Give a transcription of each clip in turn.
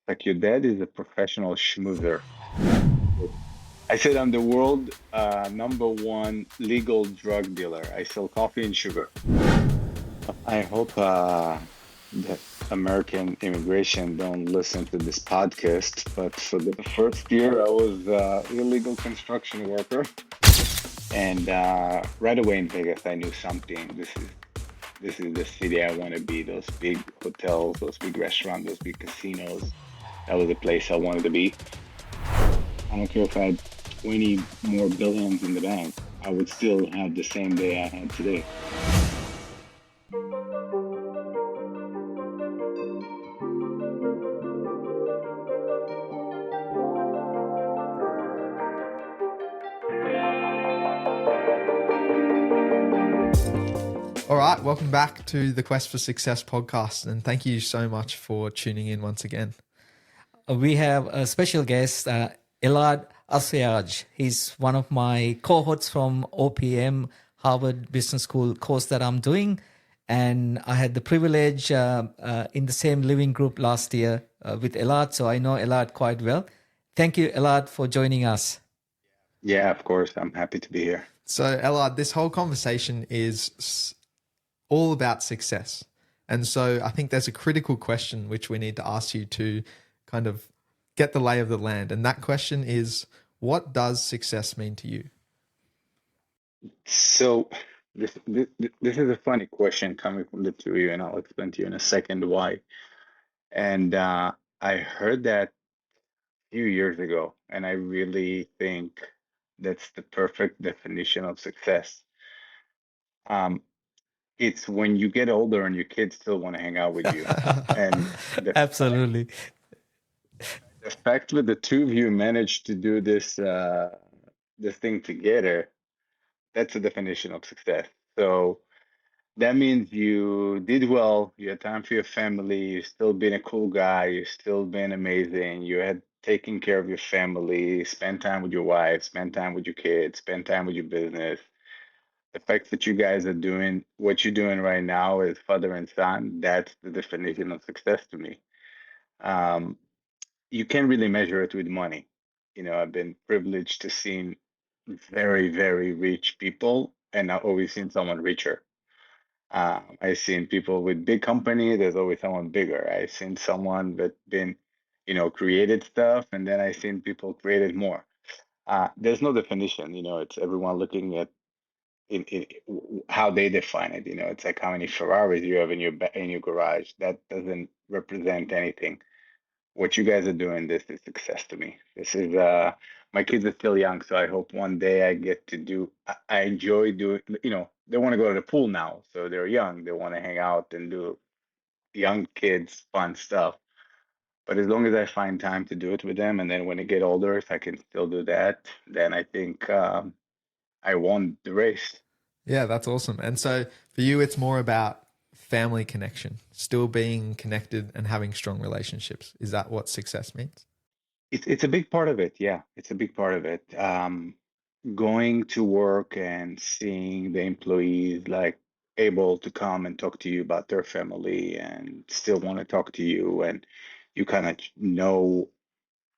Like your dad is a professional schmoozer. I said I'm the world number one legal drug dealer. I sell coffee and sugar. I hope that American immigration don't listen to this podcast, but for the first year I was illegal construction worker, and right away in Vegas I knew something. This is the city I want to be. Those big hotels, those big restaurants, those big casinos. That was the place I wanted to be. I don't care if I had 20 more billions in the bank. I would still have the same day I had today. All right, welcome back to the Quest for Success podcast, and thank you so much for tuning in once again. We have a special guest, Elad Assayag. He's one of my cohorts from OPM, Harvard Business School course that I'm doing. And I had the privilege in the same living group last year with Elad, so I know Elad quite well. Thank you, Elad, for joining us. Yeah, of course. I'm happy to be here. So, Elad, this whole conversation is all about success. And so I think there's a critical question which we need to ask you to kind of get the lay of the land. And that question is, what does success mean to you? So this is a funny question coming from the two of you, and I'll explain to you in a second why. And I heard that a few years ago, and I really think that's the perfect definition of success. Um, it's when you get older and your kids still want to hang out with you. And Absolutely. the fact that the two of you managed to do this thing together, that's the definition of success. So that means you did well, you had time for your family, you still been a cool guy, you still been amazing, you had taken care of your family, spend time with your wife, spend time with your kids, spend time with your business. The fact that you guys are doing what you're doing right now as father and son, that's the definition of success to me. Um, you can't really measure it with money. I've been privileged to see very, very rich people, and I've always seen someone richer. I've seen people with big company, there's always someone bigger. I've seen someone that been, created stuff, and then I've seen people created more. There's no definition, it's everyone looking at how they define it. It's like how many Ferraris you have in your garage. That doesn't represent anything. What you guys are doing, this is success to me. This is my kids are still young, so I hope one day I get to do. I enjoy doing. They want to go to the pool now, so they're young. They want to hang out and do young kids fun stuff. But as long as I find time to do it with them, and then when they get older, if I can still do that, then I think I won the race. Yeah, that's awesome. And so for you, it's more about family connection, still being connected and having strong relationships. Is that what success means? It's a big part of it. Yeah, it's a big part of it. Going to work and seeing the employees like able to come and talk to you about their family and still want to talk to you, and you kind of know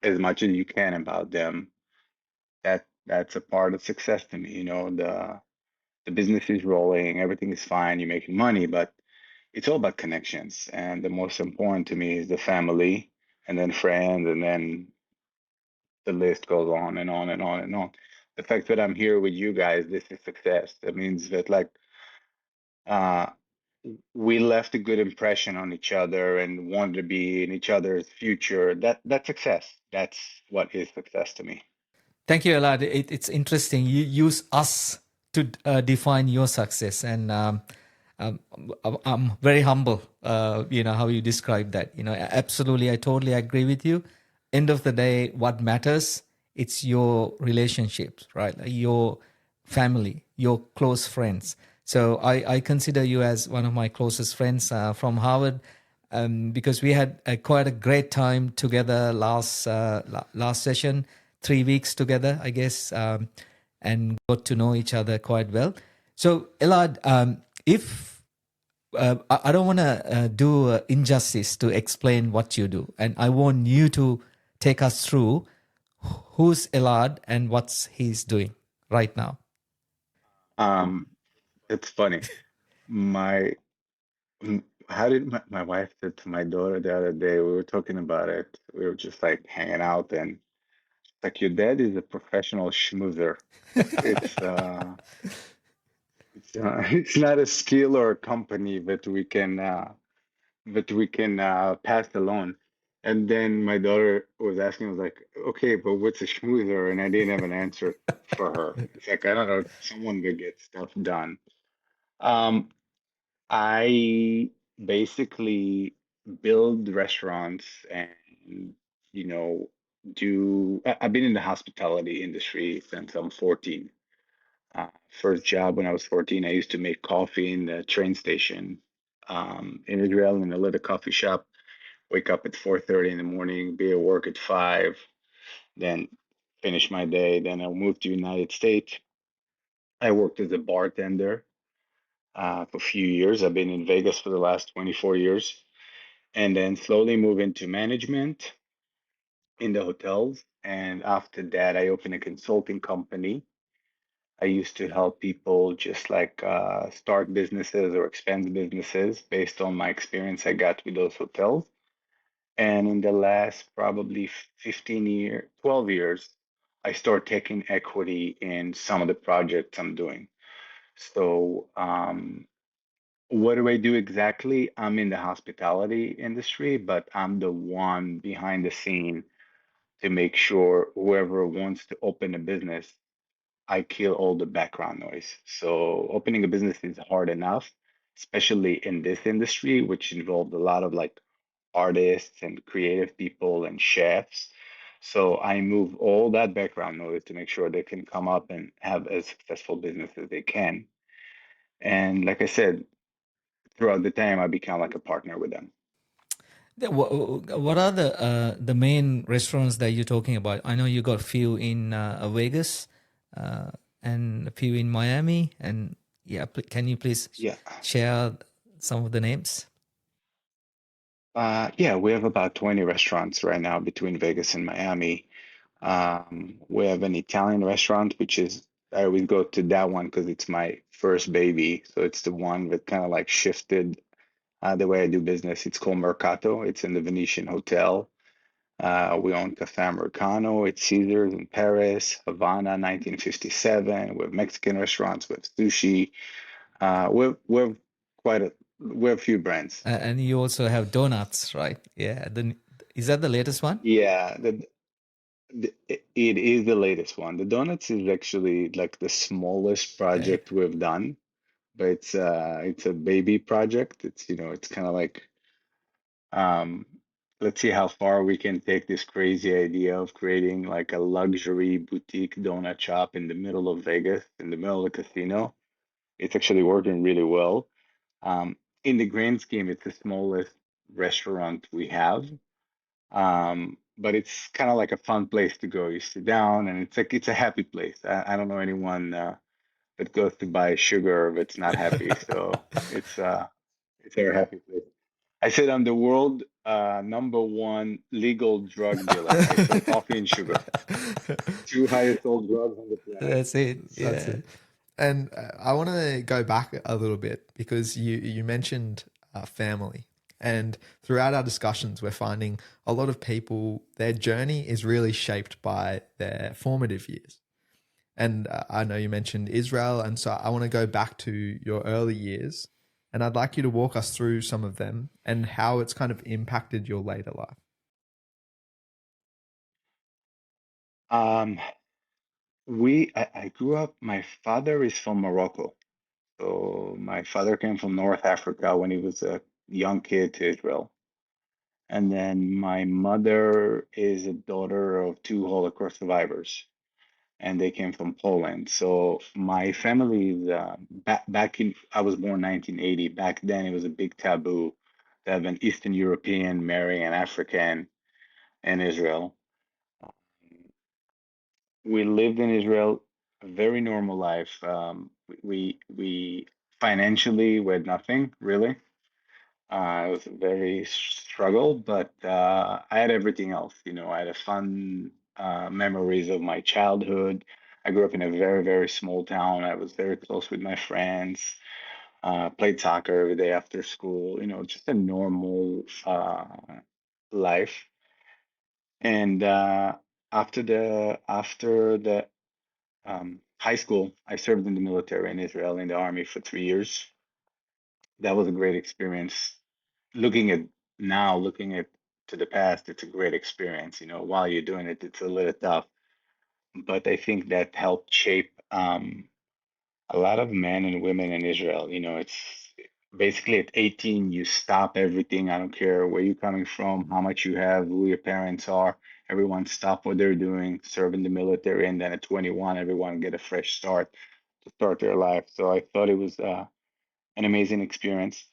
as much as you can about them. That's a part of success to me. The business is rolling, everything is fine, you're making money, but it's all about connections. And the most important to me is the family, and then friends, and then the list goes on and on and on and on. The fact that I'm here with you guys, this is success. That means that like uh, we left a good impression on each other and wanted to be in each other's future. That's success. That's what is success to me. Thank you, Elad. It's interesting. You use us to define your success, and um, I'm very humble. How you describe that. Absolutely, I totally agree with you. End of the day, what matters, it's your relationships, right? Your family, your close friends. So I consider you as one of my closest friends from Harvard, because we had quite a great time together last session, 3 weeks together, I guess, and got to know each other quite well. So, Elad, if I don't want to do injustice to explain what you do, and I want you to take us through who's Elad and what's he's doing right now. Um, it's funny. My how did my wife said to my daughter the other day, we were talking about it. We were just like hanging out and like your dad is a professional schmoozer. It's it's not a skill or a company that we can pass along. And then my daughter was asking, was like, okay, but what's a schmoozer? And I didn't have an answer for her. It's like, I don't know, someone that gets stuff done. Um, I basically build restaurants and, you know, I've been in the hospitality industry since I'm 14. First job when I was 14, I used to make coffee in the train station in Israel in a little coffee shop. Wake up at 4:30 in the morning, be at work at 5, then finish my day. Then I moved to United States. I worked as a bartender for a few years. I've been in Vegas for the last 24 years, and then slowly move into management in the hotels. And after that, I opened a consulting company. I used to help people just like start businesses or expand businesses based on my experience I got with those hotels. And in the last probably 12 years, I start taking equity in some of the projects I'm doing. So, what do I do exactly? I'm in the hospitality industry, but I'm the one behind the scene to make sure whoever wants to open a business, I kill all the background noise. So opening a business is hard enough, especially in this industry, which involved a lot of like artists and creative people and chefs. So I move all that background noise to make sure they can come up and have as successful business as they can. And like I said, throughout the time, I become like a partner with them. What are the main restaurants that you're talking about? I know you got a few in Vegas and a few in Miami, and yeah, can you please Yeah. share some of the names? Yeah, we have about 20 restaurants right now between Vegas and Miami. We have an Italian restaurant, which is, I always go to that one because it's my first baby. So it's the one that kind of like shifted the way I do business. It's called Mercato. It's in the Venetian Hotel. We own Cafe Americano. It's Caesars in Paris, Havana, 1957. We have Mexican restaurants. We have sushi. We have quite a we have a few brands. And you also have donuts, right? Yeah. Is that the latest one? Yeah, it is the latest one. The donuts is actually like the smallest Okay. project we've done, but it's a baby project. It's it's kind of like um let's see how far we can take this crazy idea of creating like a luxury boutique donut shop in the middle of Vegas, in the middle of the casino. It's actually working really well. Um, in the grand scheme, it's the smallest restaurant we have. But it's kind of like a fun place to go. You sit down and it's a happy place. I don't know anyone that goes to buy sugar that's not happy. So it's a happy place. I said I'm the world number one legal drug dealer. I sell coffee and sugar, two highest sold drugs on the planet. That's it. That's Yeah. it. And I want to go back a little bit because you mentioned family, and throughout our discussions, we're finding a lot of people, their journey is really shaped by their formative years. And I know you mentioned Israel, and so I want to go back to your early years, and I'd like you to walk us through some of them and how it's kind of impacted your later life. Um, I grew up. My father is from Morocco. So my father came from North Africa when he was a young kid to Israel. And then my mother is a daughter of two Holocaust survivors, and they came from Poland. So my family is back in. I was born 1980. Back then, it was a big taboo to have an Eastern European marry an African in Israel. We lived in Israel, a very normal life. We financially we had nothing really. It was a very struggle, but I had everything else. I had a fun memories of my childhood. I grew up in a very, very small town. I was very close with my friends. Played soccer every day after school. Just a normal life. And after the high school, I served in the military in Israel in the army for 3 years. That was a great experience. Looking at looking at to the past, it's a great experience. While you're doing it, it's a little tough, but I think that helped shape a lot of men and women in Israel. It's basically at 18, you stop everything. I don't care where you're coming from, how much you have, who your parents are. Everyone stop what they're doing, serve in the military, and then at 21, everyone get a fresh start to start their life. So I thought it was an amazing experience.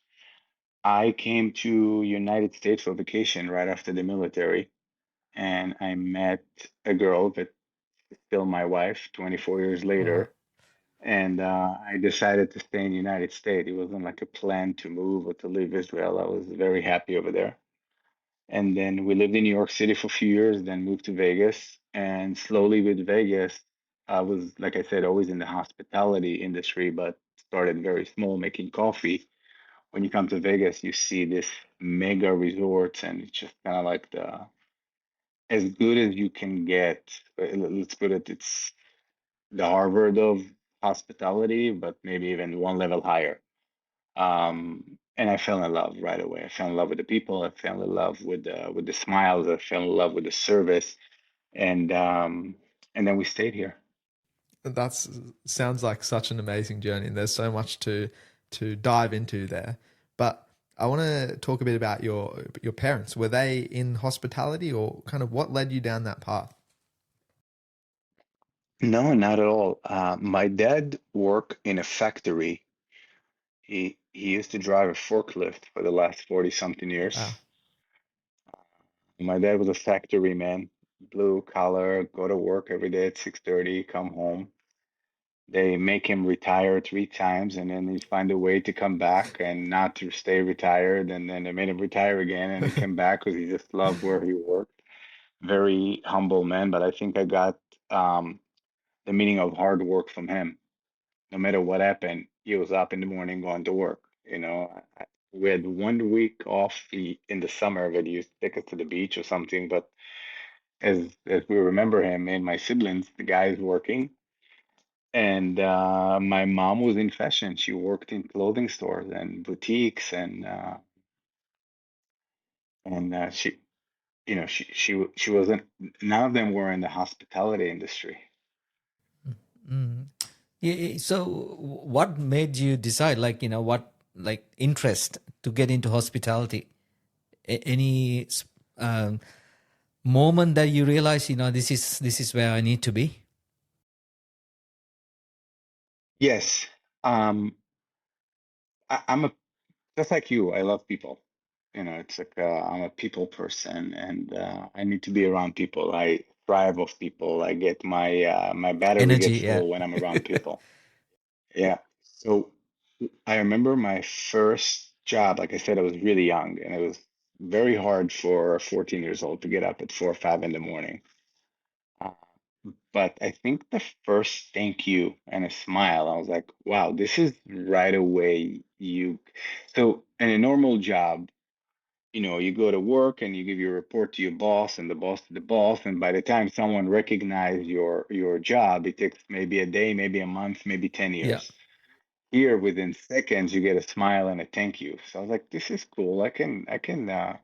I came to United States for vacation right after the military, and I met a girl that's still my wife 24 years Wow. later. And I decided to stay in the United States. It wasn't like a plan to move or to leave Israel. I was very happy over there. And then we lived in New York City for a few years, then moved to Vegas. And slowly with Vegas, I was, like I said, always in the hospitality industry, but started very small, making coffee. When you come to Vegas, you see this mega resorts, and it's just kind of like the as good as you can get. Let's put it, it's the Harvard of hospitality, but maybe even one level higher. And I fell in love right away. I fell in love with the people. I fell in love with the smiles. I fell in love with the service, and then we stayed here. That's sounds like such an amazing journey, and there's so much to dive into there. But I want to talk a bit about your parents. Were they in hospitality, or kind of what led you down that path? No, not at all. My dad worked in a factory. He used to drive a forklift for the last 40 something Wow. years. My dad was a factory man, blue collar, go to work every day at 6:30, come home. They make him retire 3 times, and then he find a way to come back and not to stay retired, and then they made him retire again, and he came back because he just loved where he worked. Very humble man, but I think I got um, the meaning of hard work from him. No matter what happened, he was up in the morning going to work. We had 1 week off in the summer that he used to take us to the beach or something, but as we remember him and my siblings, the guy is working. And my mom was in fashion. She worked in clothing stores and boutiques, and she wasn't. None of them were in the hospitality industry. Mm. So, what made you decide, like, what, like, interest to get into hospitality? Any moment that you realize, this is where I need to be? Yes, I'm a just like you. I love people. It's like I'm a people person, and I need to be around people. I thrive off people. I get my battery Energy, gets yeah. full when I'm around people. Yeah. So I remember my first job. Like I said, I was really young, and it was very hard for a 14 years old to get up at 4 or 5 in the morning. Uh, but I think the first thank you and a smile, I was like, wow, this is right away. So in a normal job, you go to work and you give your report to your boss and the boss to the boss, and by the time someone recognizes your job, it takes maybe a day, maybe a month, maybe 10 Yeah. years. Here, within seconds, you get a smile and a thank you. So I was like, this is cool. I can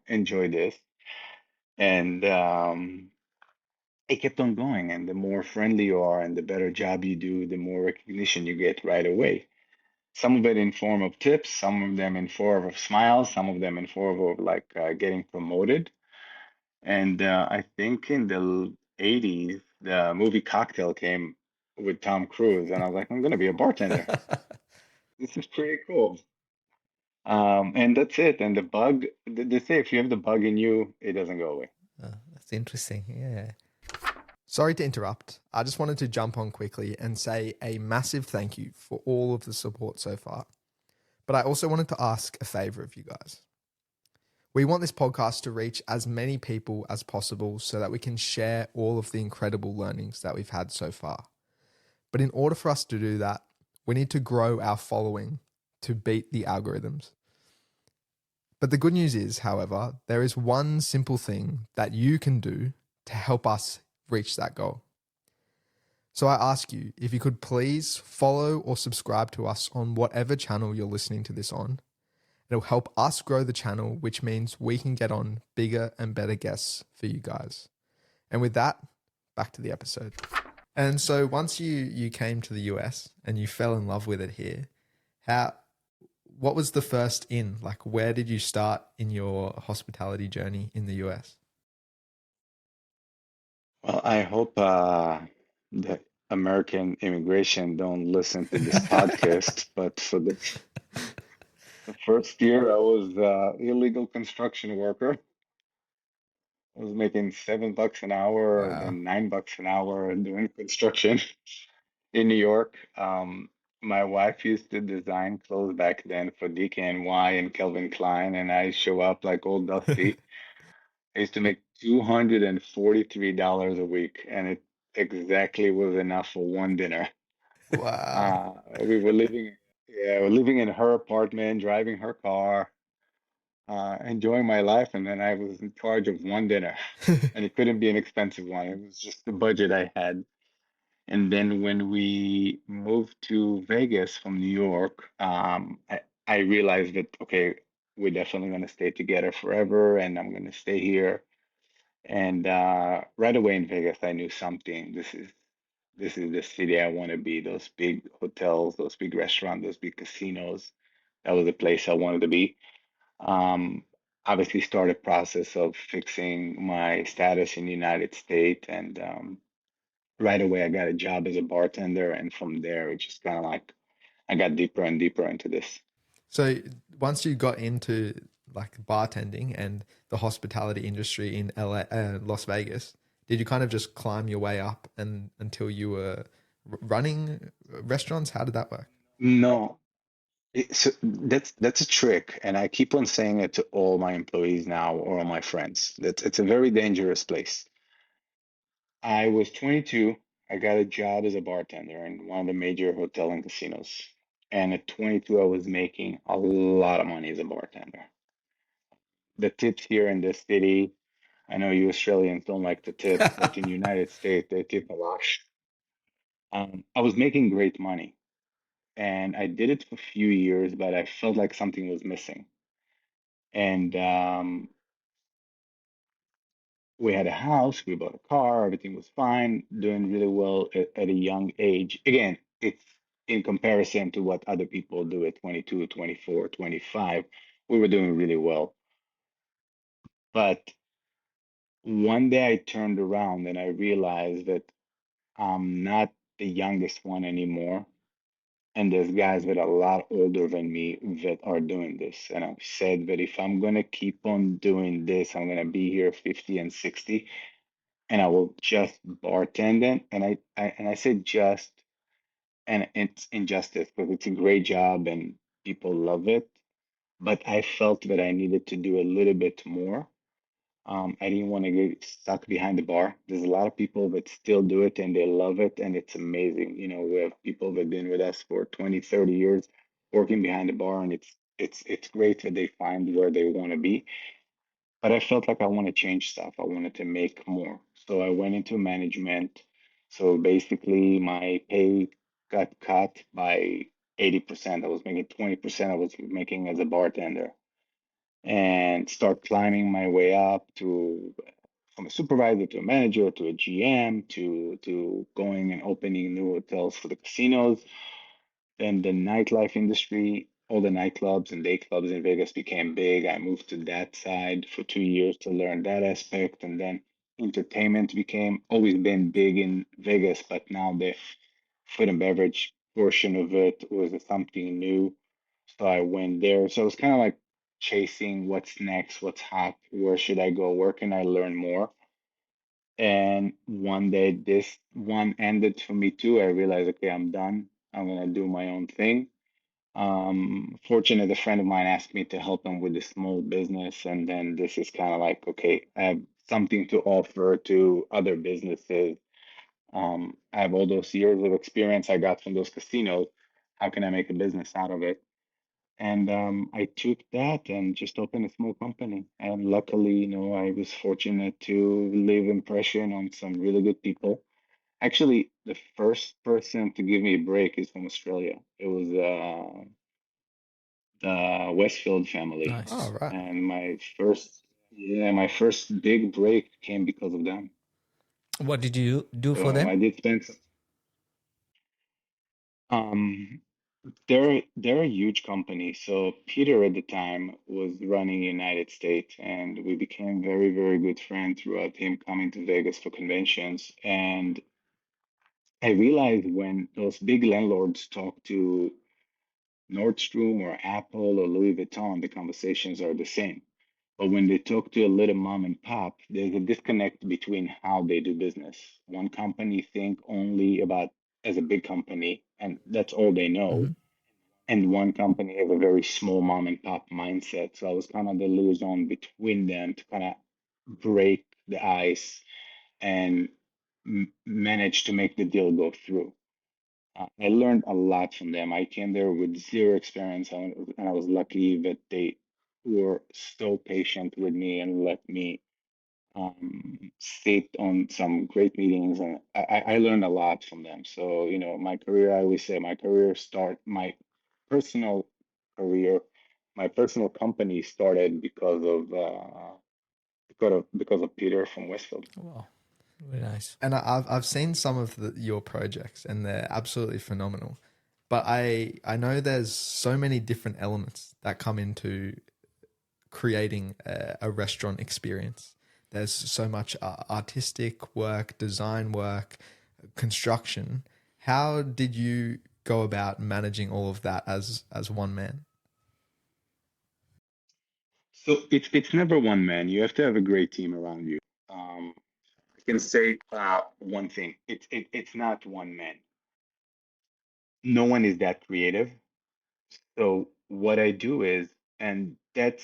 enjoy this. And it kept on going. And the more friendly you are and the better job you do, the more recognition you get right away. Some of it in form of tips, some of them in form of smiles, some of them in form of like getting promoted. And I think in the 80s, the movie Cocktail came with Tom Cruise, and I was like, I'm gonna be a bartender. This is pretty cool. And that's it. And the bug, they say if you have the bug in you, it doesn't go away. That's interesting. Yeah. Sorry to interrupt. I just wanted to jump on quickly and say a massive thank you for all of the support so far. But I also wanted to ask a favor of you guys. We want this podcast to reach as many people as possible so that we can share all of the incredible learnings that we've had so far. But in order for us to do that, we need to grow our following to beat the algorithms. But the good news is, however, there is one simple thing that you can do to help us reach that goal. So I ask you if you could please follow or subscribe to us on whatever channel you're listening to this on. It'll help us grow the channel, which means we can get on bigger and better guests for you guys. And with that, back to the episode. And so once you came to the US and you fell in love with it here, what was the first in? Like, where did you start in your hospitality journey in the US? Well, I hope the American immigration don't listen to this podcast, but for the first year, I was illegal construction worker. I was making $7 an hour, Wow. then $9 an hour doing construction in New York. My wife used to design clothes back then for DKNY and Calvin Klein, and I show up like old Dusty. I used to make $243 a week, and it exactly was enough for one dinner. Wow. We were living, yeah, we're living in her apartment, driving her car, enjoying my life, and then I was in charge of one dinner, and it couldn't be an expensive one. It was just the budget I had. And then when we moved to Vegas from New York, I realized that, okay, we're definitely going to stay together forever, and I'm going to stay here. And right away in Vegas, I knew something. This is the city I want to be. Those big hotels, those big restaurants, those big casinos. That was the place I wanted to be. Um, Obviously, started process of fixing my status in the United States, and right away I got a job as a bartender, and from there it just kind of like I got deeper and deeper into this. So once you got into like bartending and the hospitality industry in Las Vegas, did you kind of just climb your way up and until you were running restaurants? How did that work? No, so that's a trick, and I keep on saying it to all my employees now or all my friends. That it's a very dangerous place. I was 22. I got a job as a bartender in one of the major hotel and casinos. And at 22, I was making a lot of money as a bartender. The tips here in this city, I know you Australians don't like to tip, but in the United States, they tip a lot. I was making great money, and I did it for a few years, but I felt like something was missing. And we had a house, we bought a car, everything was fine, doing really well at a young age. Again, it's in comparison to what other people do at 22, 24, 25. We were doing really well. But one day I turned around and I realized that I'm not the youngest one anymore. And there's guys that are a lot older than me that are doing this. And I said that if I'm going to keep on doing this, I'm going to be here 50 and 60 and I will just bartend it. And I said just, and it's injustice because it's a great job and people love it. But I felt that I needed to do a little bit more. I didn't want to get stuck behind the bar. There's a lot of people that still do it and they love it and it's amazing. We have people that have been with us for 20, 30 years working behind the bar and it's great that they find where they want to be. But I felt like I want to change stuff. I wanted to make more. So I went into management. So basically, my pay got cut by 80%. I was making 20% I was making as a bartender and start climbing my way up to from a supervisor to a manager to a GM to going and opening new hotels for the casinos. Then the nightlife industry, all the nightclubs and day clubs in Vegas became big. I moved to that side for 2 years to learn that aspect. And then entertainment became always been big in Vegas, but now the food and beverage portion of it was something new. So I went there. So it was kind of like chasing what's next, what's hot, where should I go, where can I learn more? And one day this one ended for me too. I realized, okay, I'm done. I'm gonna do my own thing. Fortunate, a friend of mine asked me to help him with a small business, and then this is kind of like, okay, I have something to offer to other businesses. I have all those years of experience I got from those casinos. How can I make a business out of it? And I took that and just opened a small company. And luckily, I was fortunate to leave impression on some really good people. Actually, the first person to give me a break is from Australia. It was the Westfield family. Oh, Nice. right. And my first big break came because of them. What did you do for So them? I did spend some, um, they're a huge company. So Peter at the time was running United States, and we became very, very good friends throughout him coming to Vegas for conventions. And I realized when those big landlords talk to Nordstrom or Apple or Louis Vuitton, the conversations are the same. But when they talk to a little mom and pop, there's a disconnect between how they do business. One company think only about as a big company, and that's all they know. Hmm. And one company have a very small mom and pop mindset. So I was kind of the liaison between them to kind of break the ice and manage to make the deal go through. I learned a lot from them. I came there with zero experience, and I was lucky that they were so patient with me and let me sit on some great meetings, and I learned a lot from them. So, my career, I always say my personal career, my personal company started because of Peter from Westfield. Wow, very nice. And I've seen some of your projects, and they're absolutely phenomenal. But I know there's so many different elements that come into creating a restaurant experience. There's so much artistic work, design work, construction. How did you go about managing all of that as one man? So it's never one man. You have to have a great team around you. I can say one thing. It's not one man. No one is that creative. So what I do is, and that's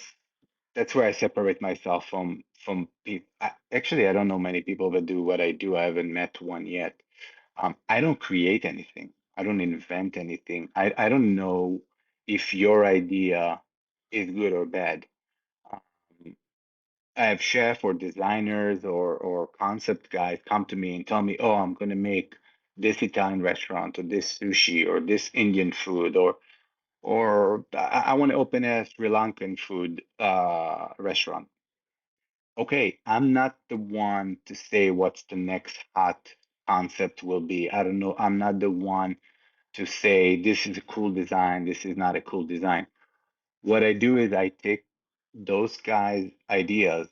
where I separate myself from people. Actually, I don't know many people that do what I do. I haven't met one yet. I don't create anything. I don't invent anything. I don't know if your idea is good or bad. Um, I have chef or designers or concept guys come to me and tell me, "Oh, I'm going to make this Italian restaurant or this sushi or this Indian food or I want to open a Sri Lankan food restaurant." Okay, I'm not the one to say what's the next hot concept will be. I don't know. I'm not the one to say this is a cool design, this is not a cool design. What I do is I take those guys' ideas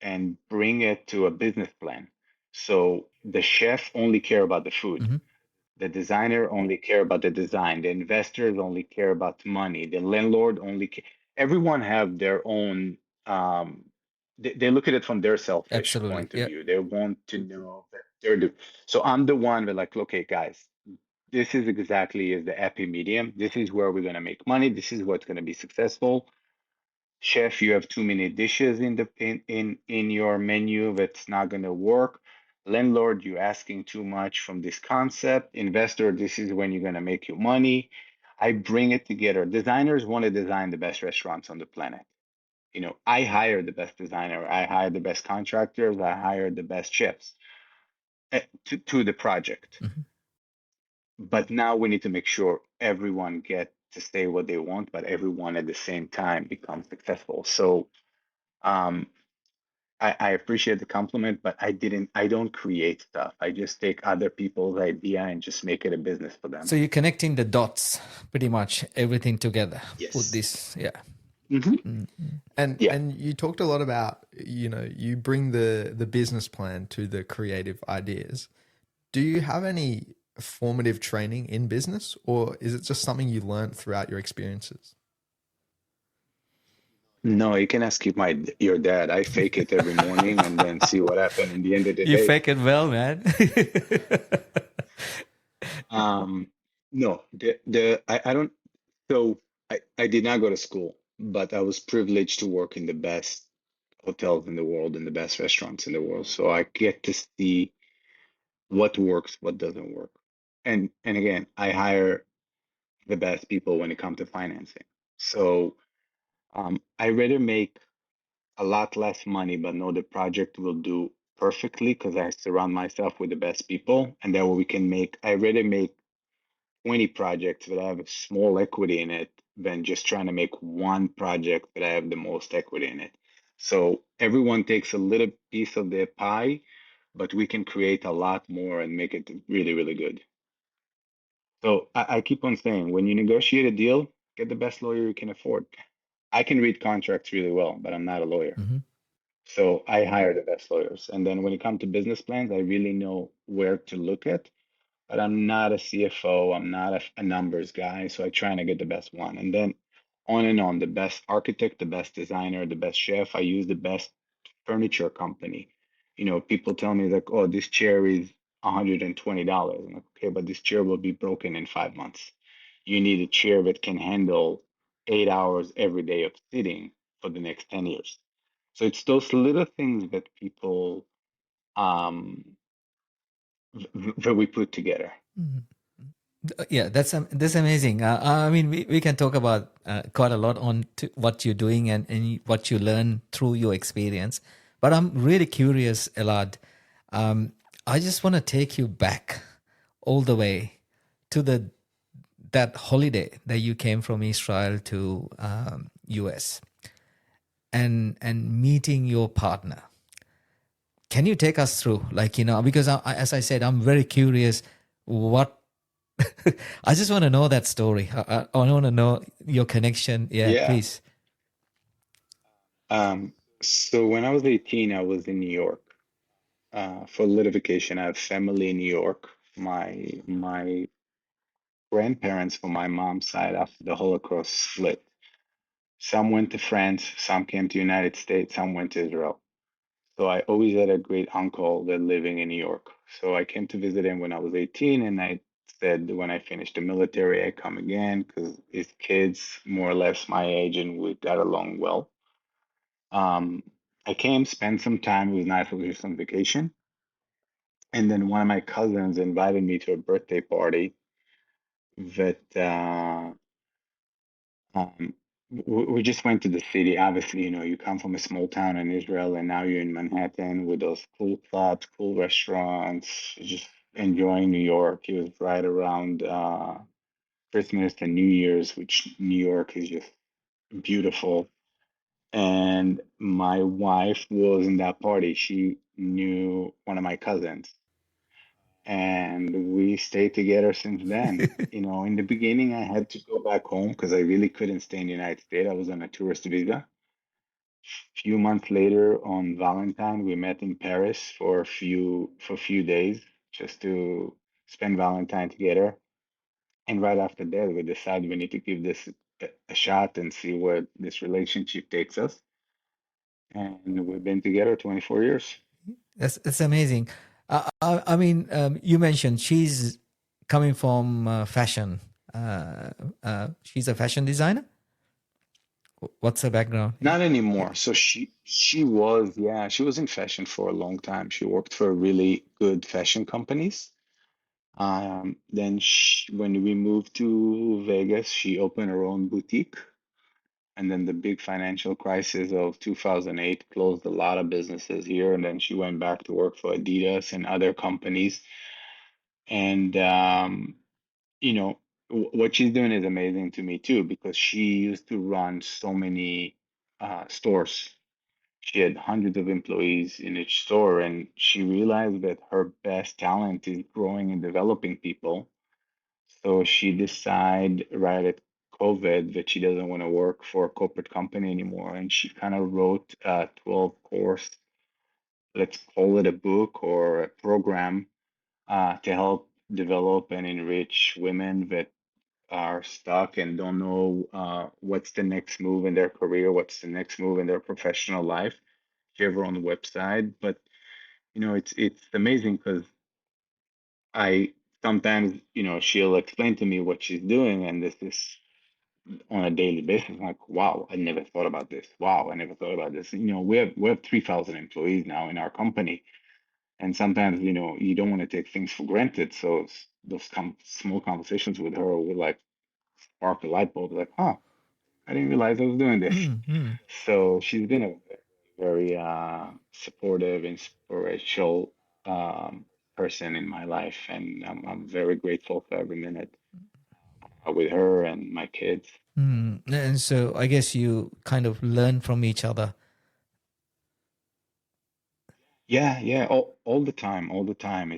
and bring it to a business plan. So the chef only care about the food. Hmm. The designer only care about the design. The investors only care about money. The landlord only care. Everyone have their own. They look at it from their selfish Absolutely. point of Yeah. view. They want to know that they're do. So I'm the one that like, okay, guys, this is exactly is the happy medium. This is where we're gonna make money. This is what's gonna be successful. Chef, you have too many dishes in your menu that's not going to work. Landlord, you're asking too much from this concept. Investor, this is when you're going to make your money. I bring it together. Designers want to design the best restaurants on the planet. I hire the best designer. I hire the best contractors. I hire the best chefs to the project. Hmm. But now we need to make sure everyone get to say what they want, but everyone at the same time becomes successful. So um, I appreciate the compliment, but I don't create stuff. I just take other people's idea and just make it a business for them. So you're connecting the dots, pretty much everything together. Put Yes. this, yeah. Hmm. Mm-hmm. Yeah. And you talked a lot about, you bring the business plan to the creative ideas. Do you have any formative training in business, or is it just something you learned throughout your experiences? No, you can ask your dad. I fake it every morning and then see what happened in the end of the You day. fake it well, man. No, I don't. So I did not go to school, but I was privileged to work in the best hotels in the world and the best restaurants in the world. So I get to see what works, what doesn't work. And again, I hire the best people when it comes to financing. So I rather make a lot less money, but know the project will do perfectly because I surround myself with the best people, and that way we can make. I rather make 20 projects that I have a small equity in it than just trying to make one project that I have the most equity in it. So everyone takes a little piece of their pie, but we can create a lot more and make it really, really good. So I keep on saying, when you negotiate a deal, get the best lawyer you can afford. I can read contracts really well, but I'm not a lawyer. Hmm. So I hire the best lawyers. And then when it comes to business plans, I really know where to look at, but I'm not a CFO. I'm not a numbers guy. So I try to get the best one. And then on and on, the best architect, the best designer, the best chef. I use the best furniture company. People tell me like, oh, this chair is $120. I'm like, okay, but this chair will be broken in 5 months. You need a chair that can handle 8 hours every day of sitting for the next 10 years. So it's those little things that people that we put together. Yeah, that's amazing. I mean, we can talk about quite a lot on what you're doing and what you learn through your experience. But I'm really curious, Elad. I just want to take you back all the way to that holiday that you came from Israel to US and meeting your partner. Can you take us through, like, because as I said, I'm very curious what I just want to know that story. I want to know your connection. Yeah, Yeah. please. So when I was 18, I was in New York for a little vacation. I have family in New York. My grandparents from my mom's side after the Holocaust split. Some went to France, some came to United States, some went to Israel. So I always had a great uncle that living in New York. So I came to visit him when I was 18, and I said when I finished the military, I come again because his kids more or less my age, and we got along well. Um, I came, spent some time. It was nice. It was just on vacation, and then one of my cousins invited me to a birthday party that Um, we just went to the city. Obviously, you come from a small town in Israel, and now you're in Manhattan with those cool clubs, cool restaurants, just enjoying New York. It was right around Christmas and New Year's, which New York is just beautiful. And my wife was in that party. She knew one of my cousins, and we stayed together since then. In the beginning, I had to go back home because I really couldn't stay in the United States. I was on a tourist visa. Few months later, on Valentine, we met in Paris for a few days just to spend Valentine together. And right after that, we decided we need to give this a shot and see where this relationship takes us. And we've been together 24 years. That's amazing. I mean, you mentioned she's coming from fashion. She's a fashion designer. What's her background? Not Yeah. anymore. So she was, yeah, she was in fashion for a long time. She worked for really good fashion companies. Then when we moved to Vegas, she opened her own boutique. And then the big financial crisis of 2008 closed a lot of businesses here. And then she went back to work for Adidas and other companies. And what she's doing is amazing to me too, because she used to run so many stores. She had hundreds of employees in each store, and she realized that her best talent is growing and developing people. So she decided right at COVID that she doesn't want to work for a corporate company anymore. And she kind of wrote a 12 course, let's call it a book or a program, to help develop and enrich women that are stuck and don't know what's the next move in their career, what's the next move in their professional life. She have her own website, but it's amazing because I sometimes she'll explain to me what she's doing, and this is on a daily basis. I'm like, wow, I never thought about this. Wow, I never thought about this. We have 3,000 employees now in our company, and sometimes you don't want to take things for granted. So those small conversations with her will like spark a light bulb. Like, huh, I didn't realize I was doing this. Mm, mm. So she's been a very supportive, inspirational person in my life, and I'm very grateful for every minute with her and my kids. Mm. And so I guess you kind of learn from each other. Yeah, yeah, all the time, all the time.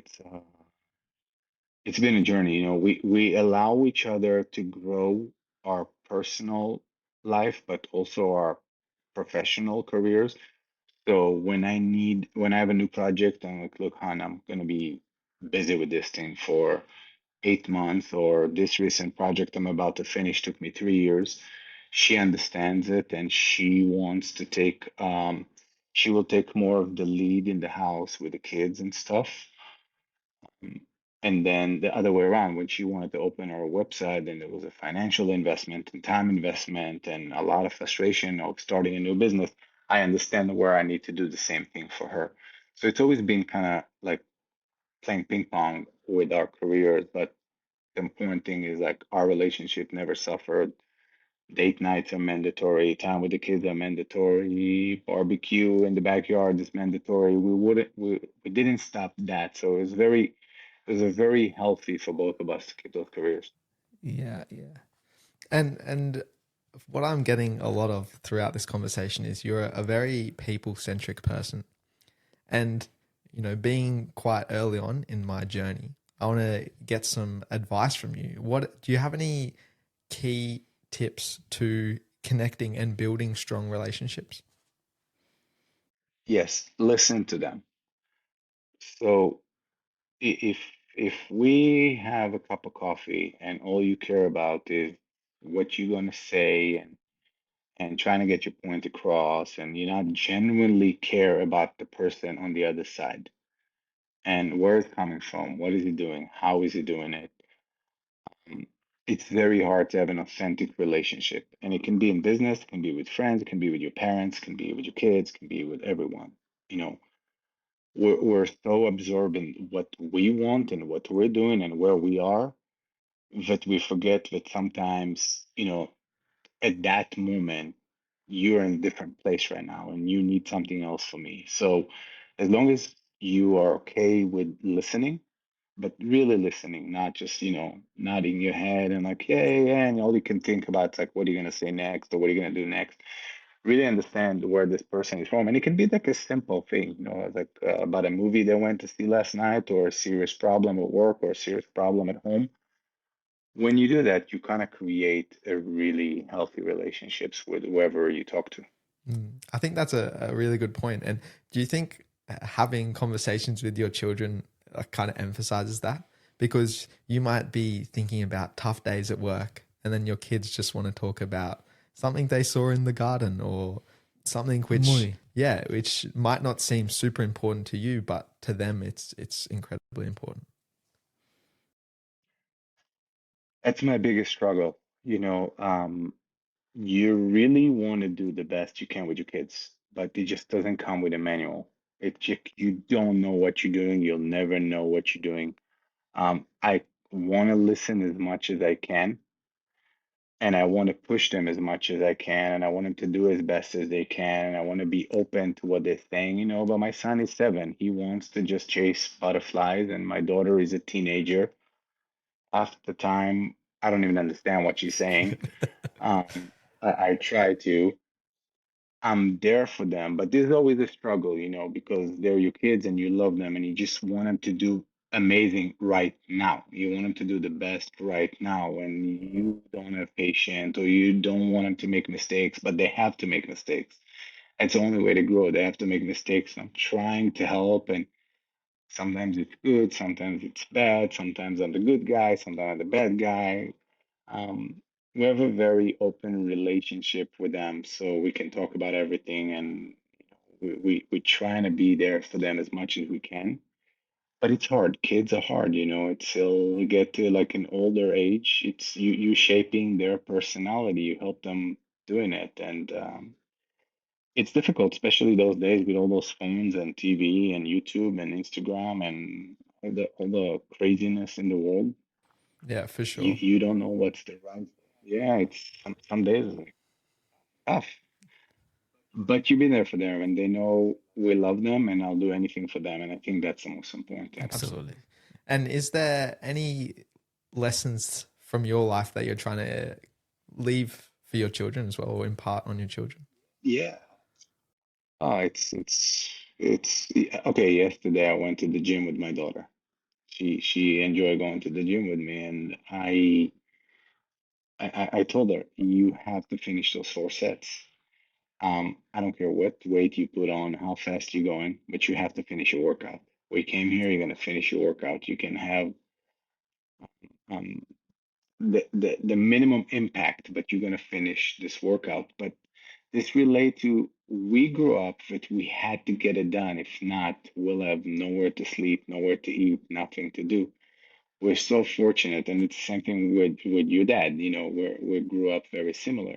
It's been a journey. We allow each other to grow our personal life, but also our professional careers. So when I have a new project, I'm like, look, Han, I'm gonna be busy with this thing for 8 months, or this recent project I'm about to finish took me 3 years. She understands it, and she will take more of the lead in the house with the kids and stuff. Mm. And then the other way around, when she wanted to open her website, then there was a financial investment and time investment and a lot of frustration of starting a new business. I understand where I need to do the same thing for her. So it's always been kind of like playing ping pong with our careers, but the important thing is like our relationship never suffered. Date nights are mandatory. Time with the kids are mandatory. Barbecue in the backyard is mandatory. We didn't stop that. So it was very healthy for both of us to keep those careers. Yeah, yeah. And what I'm getting a lot of throughout this conversation is you're a very people centric person. And, being quite early on in my journey, I want to get some advice from you. What do you have any key tips to connecting and building strong relationships? Yes, listen to them. So if we have a cup of coffee and all you care about is what you're gonna say and trying to get your point across, and you not genuinely care about the person on the other side and where it's coming from, what is he doing, how is he doing it. um, it's very hard to have an authentic relationship, and it can be in business, it can be with friends, it can be with your parents, it can be with your kids, it can be with everyone. you know we're so absorbed in what we want and what we're doing and where we are, that we forget that sometimes, at that moment, you're in a different place right now and you need something else from me. So, as long as you are okay with listening, but really listening, not just, nodding your head and like, yeah, yeah, yeah, and all you can think about is like, what are you going to say next or what are you going to do next? Really understand where this person is from. And it can be like a simple thing, like about a movie they went to see last night, or a serious problem at work, or a serious problem at home. When you do that, you kind of create a really healthy relationships with whoever you talk to. I think that's a really good point. And do you think having conversations with your children kind of emphasizes that? Because you might be thinking about tough days at work, and then your kids just want to talk about something they saw in the garden or something which, Muy. yeah, which might not seem super important to you, but to them it's incredibly important. That's my biggest struggle. You really want to do the best you can with your kids, but it just doesn't come with a manual. You don't know what you're doing. You'll never know what you're doing. I want to listen as much as I can, and I want to push them as much as I can, and I want them to do as best as they can, and I want to be open to what they're saying, But my son is 7. He wants to just chase butterflies, and my daughter is a teenager. Half the time, I don't even understand what she's saying. I try to. I'm there for them, but there's always a struggle, because they're your kids and you love them and you just want them to do amazing right now. You want them to do the best right now, and you don't have patience, or you don't want them to make mistakes, but they have to make mistakes. It's the only way to grow. They have to make mistakes. I'm trying to help, and sometimes it's good, sometimes it's bad, sometimes I'm the good guy, sometimes I'm the bad guy. um, we have a very open relationship with them, so we can talk about everything, and we're trying to be there for them as much as we can. But it's hard. Kids are hard, It's till we get to like an older age, it's you shaping their personality. You help them doing it, and it's difficult, especially those days with all those phones and TV and YouTube and Instagram and all the craziness in the world. Yeah, for You sure. you don't know what's the right. Yeah, it's some days it's like tough, but you be there for them, and they know we love them, and I'll do anything for them, and I think that's the most important thing. Absolutely. Absolutely. And is there any lessons from your life that you're trying to leave for your children as well, or impart on your children? Yeah. Oh, it's yeah, okay. Yesterday I went to the gym with my daughter. She enjoyed going to the gym with me, and I told her you have to finish those 4 sets. I don't care what weight you put on, how fast you're going, but you have to finish your workout. We came here, you're gonna finish your workout. You can have um the minimum impact, but you're gonna finish this workout. But this relate to we grew up that we had to get it done. If not, we'll have nowhere to sleep, nowhere to eat, nothing to do. We're so fortunate, and it's the same thing with your dad. We grew up very similar.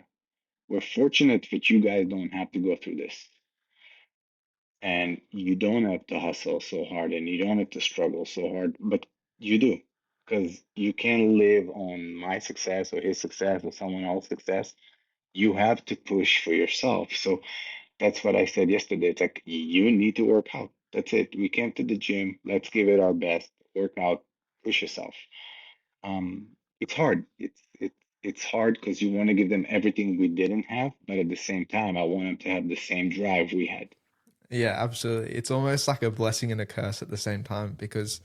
We're fortunate that you guys don't have to go through this, and you don't have to hustle so hard, and you don't have to struggle so hard, but you do, because you can't live on my success or his success or someone else's success. You have to push for yourself. So that's what I said yesterday. It's like you need to work out. That's it. We came to the gym. Let's give it our best. Work out. Push yourself. It's hard. It's hard because you want to give them everything we didn't have, but at the same time, I want them to have the same drive we had. Yeah, absolutely. It's almost like a blessing and a curse at the same time because,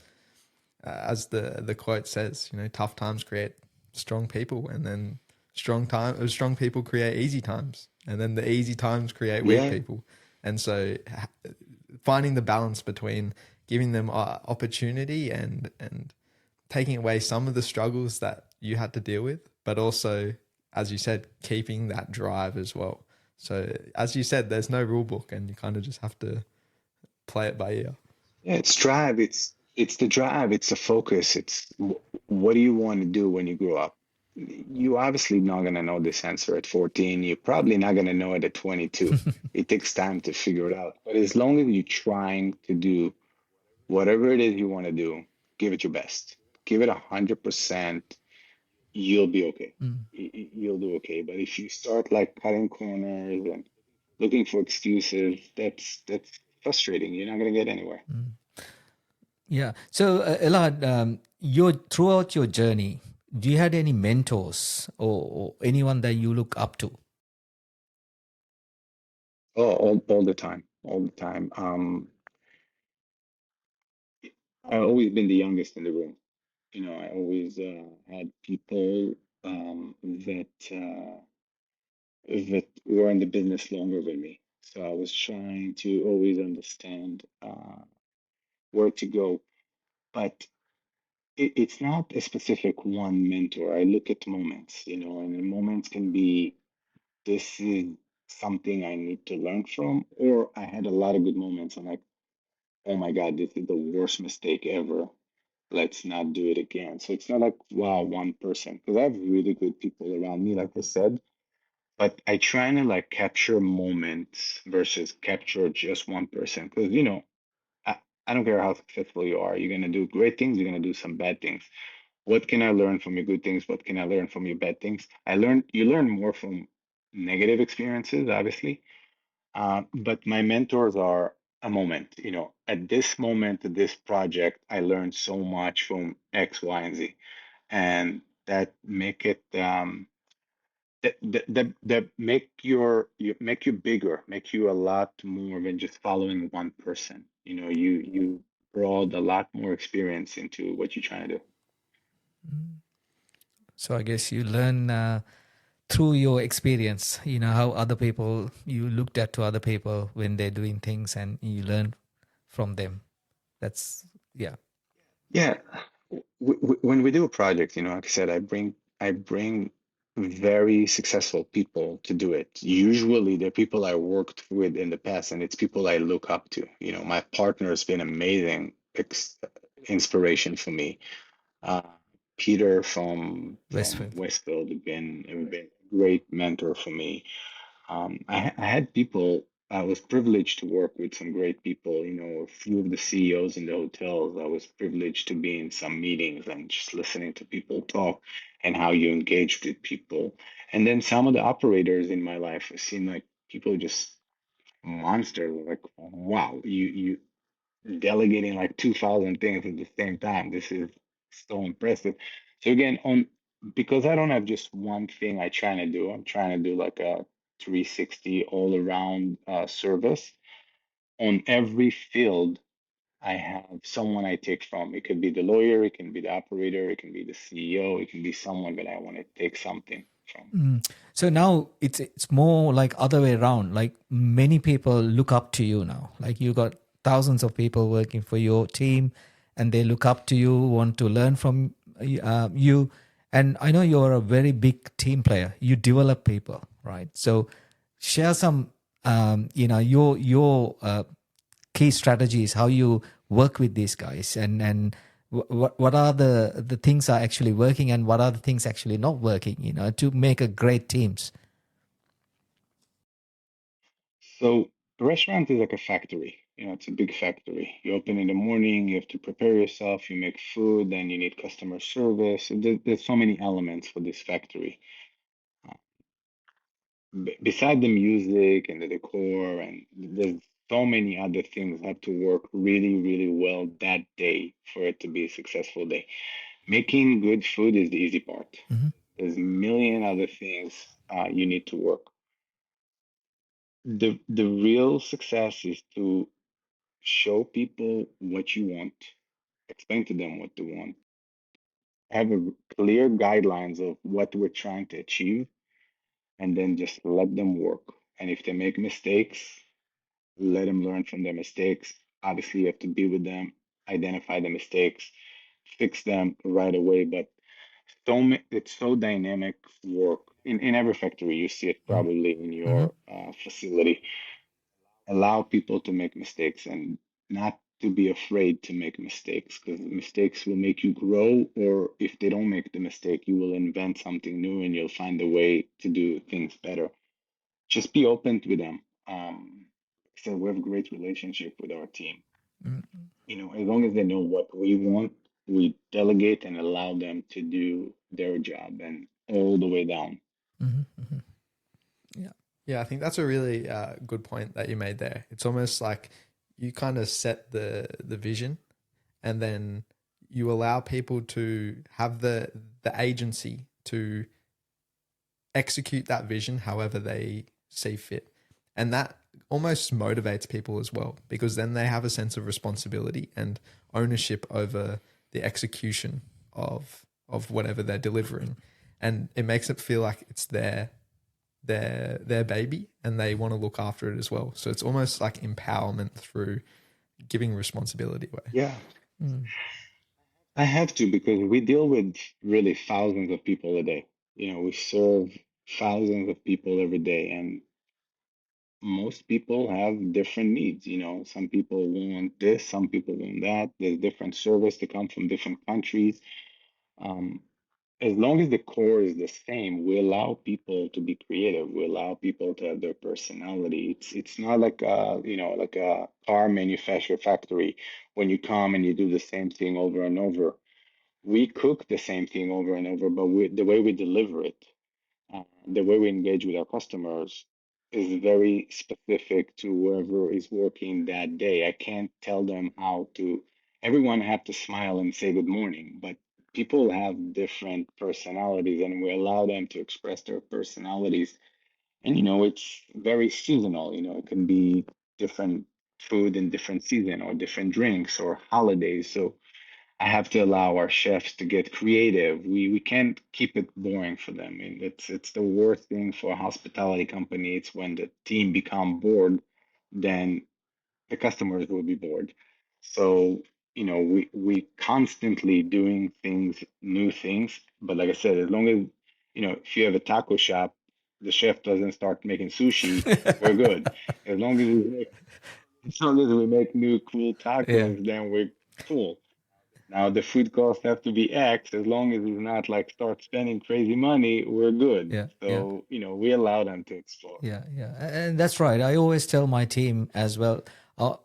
as the quote says, tough times create strong people, and then strong people create easy times, and then the easy times create weak Yeah, people. And so, finding the balance between giving them opportunity and taking away some of the struggles that you had to deal with, but also, as you said, keeping that drive as well. So, as you said, there's no rule book, and you kind of just have to play it by ear. yeah. It's drive. It's the drive. It's the focus. What do you want to do when you grow up? You obviously not gonna know this answer at 14. You're probably not gonna know it at 22. It takes time to figure it out. But as long as you're trying to do whatever it is you want to do, give it your best. Give it 100%. You'll be okay. Mm. You'll do okay. But if you start like cutting corners and looking for excuses, that's frustrating. You're not gonna get anywhere. Mm. Yeah. So, Elad, throughout your journey, do you had any mentors or anyone that you look up to? Oh, all the time, all the time. I've always been the youngest in the room. I always had people that were in the business longer than me. So I was trying to always understand where to go. But it's not a specific one mentor. I look at moments, and the moments can be this is something I need to learn from, or I had a lot of good moments. I'm like, oh my God, this is the worst mistake ever. Let's not do it again. So it's not like, wow, one person, because I have really good people around me, like I said, but I try to like capture moments versus capture just one person. Because, I, I don't care how successful you are, you're going to do great things, you're going to do some bad things. What can I learn from your good things? What can I learn from your bad things? You learn more from negative experiences, obviously. But my mentors are a moment, at this moment, this project, I learned so much from X, Y, and Z. And that make it, that make you bigger, make you a lot more than just following one person. You brought a lot more experience into what you're trying to do. Mm. So, I guess you learn through your experience, how other people, you looked at to other people when they're doing things and you learn from them. That's, yeah. Yeah, when we do a project, like I said, I bring very successful people to do it. Usually, they're people I worked with in the past, and it's people I look up to. My partner has been amazing inspiration for me. Uh, Peter from Westfield. Westfield have been a great mentor for me. I had people. I was privileged to work with some great people. You know, a few of the CEOs in the hotels. I was privileged to be in some meetings and just listening to people talk and how you engage with people. And then some of the operators in my life seem like people just monsters. Like, wow, you delegating like 2,000 things at the same time. This is so impressive. So again, on because I don't have just one thing I trying to do. I'm trying to do like a 360 all around service on every field. I have someone I take from. It could be the lawyer, it can be the operator, it can be the CEO, it can be someone that I want to take something from. Mm. So now it's more like other way around. Like many people look up to you now. Like you got thousands of people working for your team, and they look up to you, want to learn from you. And I know you're a very big team player. You develop people, right? So share some, your key strategies, how you work with these guys, and what are the things are actually working and what are the things actually not working, to make a great teams. So a restaurant is like a factory. You know, it's a big factory. You open in the morning, you have to prepare yourself, you make food, then you need customer service. There's so many elements for this factory. Uh, Beside the music and the decor, and there's so many other things have to work really, really well that day for it to be a successful day. Making good food is the easy part. Hmm. There's a million other things you need to work. The real success is to show people what you want, explain to them what they want, have a clear guidelines of what we're trying to achieve, and then just let them work. And if they make mistakes, let them learn from their mistakes. Obviously, you have to be with them, identify the mistakes, fix them right away. But it's so dynamic work in every factory. You see it probably in Hmm. your facility. Allow people to make mistakes and not to be afraid to make mistakes because mistakes will make you grow, or if they don't make the mistake, you will invent something new and you'll find a way to do things better. Just be open with them. So we have a great relationship with our team. You know, as long as they know what we want, we delegate and allow them to do their job and all the way down. Hmm. Hmm. Yeah. Yeah, I think that's a really good point that you made there. It's almost like you kind of set the vision, and then you allow people to have the agency to execute that vision however they see fit. And that almost motivates people as well because then they have a sense of responsibility and ownership over the execution of whatever they're delivering. And it makes it feel like it's their baby and they want to look after it as well. So it's almost like empowerment through giving responsibility away. Yeah, Mm. I have to because we deal with really thousands of people a day. You know, we serve thousands of people every day, and most people have different needs. You know, some people want this, some people want that. There's different service. They come from different countries. Um, as long as the core is the same, we allow people to be creative. We allow people to have their personality. It's not like like a car manufacturer factory when you come and you do the same thing over and over. We cook the same thing over and over, but the way we deliver it, the way we engage with our customers is very specific to whoever is working that day. I can't tell them how to, everyone have to smile and say good morning, but people have different personalities and we allow them to express their personalities. And, you know, it's very seasonal, you know, it can be different food in different season or different drinks or holidays. So I have to allow our chefs to get creative. We can't keep it boring for them. I mean, it's the worst thing for a hospitality company. It's when the team become bored, then the customers will be bored. So, you know, we constantly doing things, new things. But like I said, as long as, you know, if you have a taco shop, the chef doesn't start making sushi, we're good. As long as as long as we make new cool Yeah. tacos, then we're cool. Now the food costs have to be X. As long as he's not like start spending crazy money, we're good. Yeah, yeah. So, we allow them to explore. Yeah, yeah, and that's right. I always tell my team as well.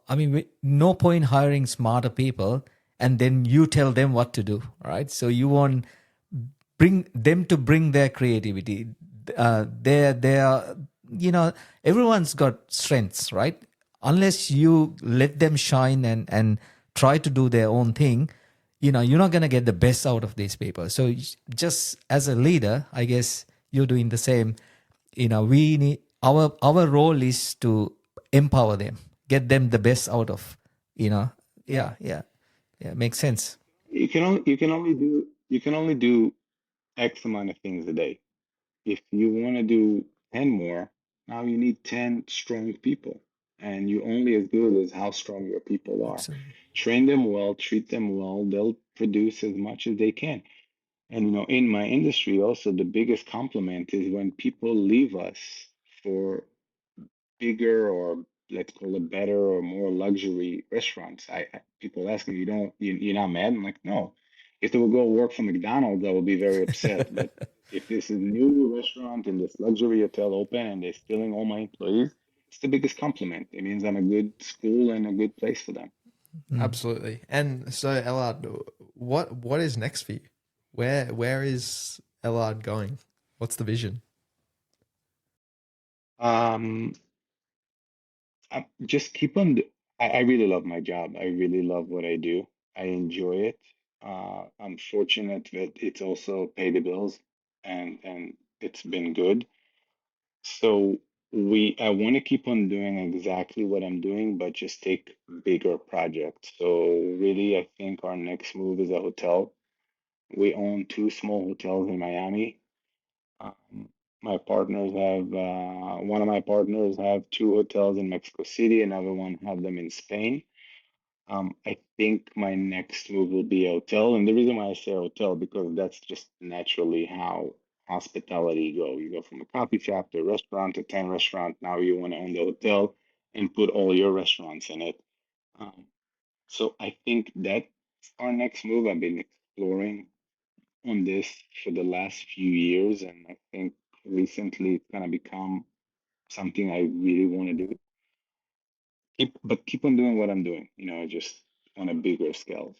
I mean, no point hiring smarter people and then you tell them what to do, right? So you want bring them to bring their creativity. Their everyone's got strengths, right? Unless you let them shine and try to do their own thing, you're not going to get the best out of these people. So just as a leader, I guess you're doing the same. We need our role is to empower them, get them the best out of, Yeah. yeah, makes sense. You can only do X amount of things a day. If you want to do 10 more, now you need 10 strong people. And you're only as good as how strong your people are. Absolutely. Train them well, treat them well, they'll produce as much as they can. And in my industry, also the biggest compliment is when people leave us for bigger, or let's call it better or more luxury restaurants. People ask me, you're not mad? I'm like, no. If they would go work for McDonald's, I would be very upset. But if this is new restaurant in this luxury hotel open and they're stealing all my employees, it's the biggest compliment. It means I'm a good school and a good place for them. Mm. Absolutely. And so, Elad, what is next for you? Where is Elad going? What's the vision? Um, just keep on. I really love my job. I really love what I do. I enjoy it. I'm fortunate that it's also pay the bills, and it's been good. So I want to keep on doing exactly what I'm doing, but just take bigger projects. So really, I think our next move is a hotel. We own two small hotels in Miami. Um, my partners have one of my partners have two hotels in Mexico City, another one have them in Spain. I think my next move will be a hotel, and the reason why I say hotel because that's just naturally how hospitality go. You go from a coffee shop to a restaurant to 10 restaurant. Now you want to own the hotel and put all your restaurants in it. Um, so I think that's our next move. I've been exploring on this for the last few years, and I think recently it's gonna become something I really want to do. Keep on doing what I'm doing, just on a bigger scale.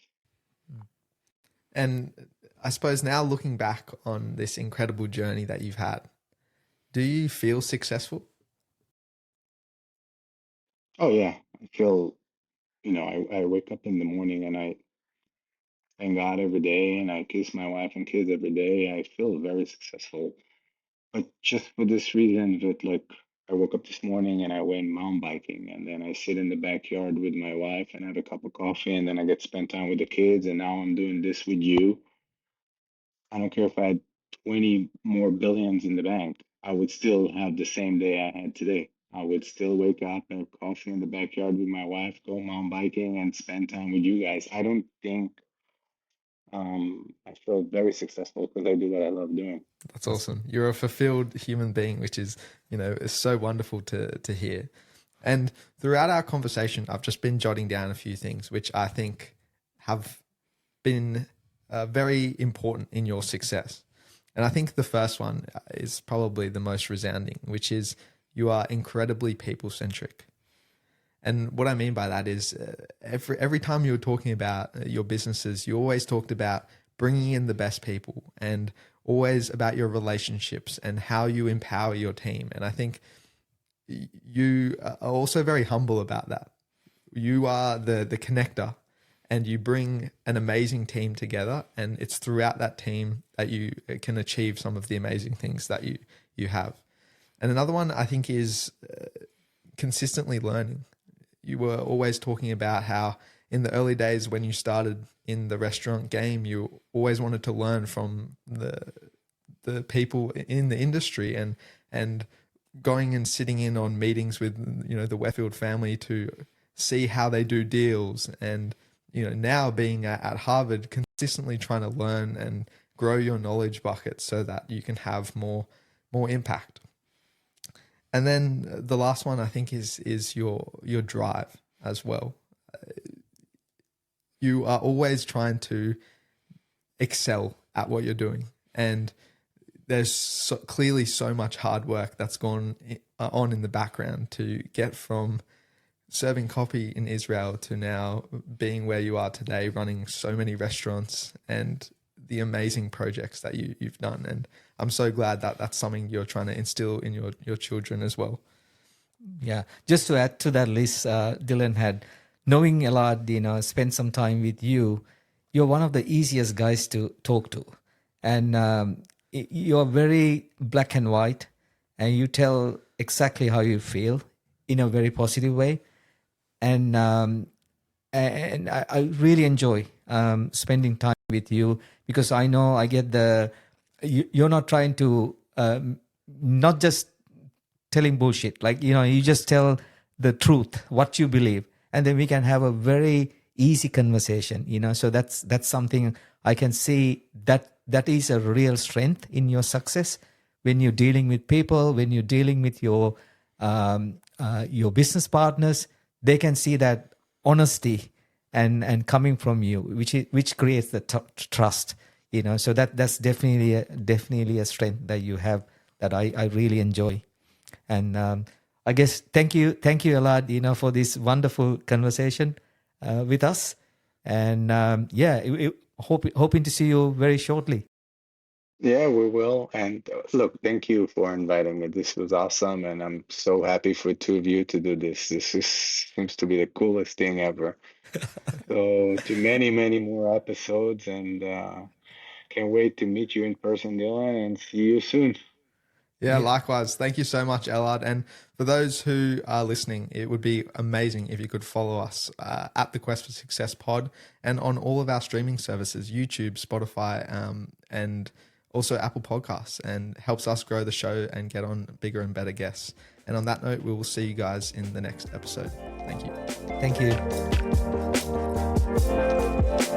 And I suppose now looking back on this incredible journey that you've had, do you feel successful? Oh yeah, I feel, I wake up in the morning and I thank God every day and I kiss my wife and kids every day. I feel very successful. But just for this reason that like I woke up this morning and I went mountain biking and then I sit in the backyard with my wife and have a cup of coffee and then I get spend time with the kids and now I'm doing this with you. I don't care if I had 20 more billions in the bank. I would still have the same day I had today. I would still wake up and have coffee in the backyard with my wife, go mountain biking, and spend time with you guys. I don't think I feel very successful because I do what I love doing. That's awesome. You're a fulfilled human being, which is, is so wonderful to hear. And throughout our conversation, I've just been jotting down a few things which I think have been very important in your success. And I think the first one is probably the most resounding, which is you are incredibly people-centric. And what I mean by that is every time you were talking about your businesses, you always talked about bringing in the best people and always about your relationships and how you empower your team. And I think you are also very humble about that. You are the connector and you bring an amazing team together, and it's throughout that team that you can achieve some of the amazing things that you have. And another one I think is consistently learning. You were always talking about how in the early days when you started in the restaurant game, you always wanted to learn from the people in the industry and going and sitting in on meetings with the Westfield family to see how they do deals, and now being at Harvard, consistently trying to learn and grow your knowledge bucket so that you can have more impact. And then the last one I think is your drive as well. you are always trying to excel at what you're doing. And there's clearly so much hard work that's gone on in the background to get from serving coffee in Israel to now being where you are today, running so many restaurants and the amazing projects that you've done. And I'm so glad that that's something you're trying to instill in your children as well. Yeah, just to add to that list, Dylan had, knowing Elad, spend some time with you, you're one of the easiest guys to talk to. And you're very black and white, and you tell exactly how you feel in a very positive way. And I really enjoy spending time with you, because I know I get you're not trying to, not just telling bullshit. Like, you just tell the truth, what you believe. And then we can have a very easy conversation, So that's something I can see that is a real strength in your success when you're dealing with people, when you're dealing with your business partners. They can see that honesty and coming from you, which creates the trust, So that's definitely a strength that you have that I really enjoy. And I guess thank you, Elad, for this wonderful conversation with us. And hoping to see you very shortly. Yeah, we will. And look, thank you for inviting me. This was awesome, and I'm so happy for two of you to do this. Seems to be the coolest thing ever. So to many, many more episodes, and can't wait to meet you in person, Dylan, and see you soon. Yeah, likewise. Thank you so much, Elad. And for those who are listening, it would be amazing if you could follow us at the Quest for Success Pod and on all of our streaming services, YouTube, Spotify, and also Apple Podcasts, and helps us grow the show and get on bigger and better guests. And on that note, we will see you guys in the next episode. Thank you. Thank you.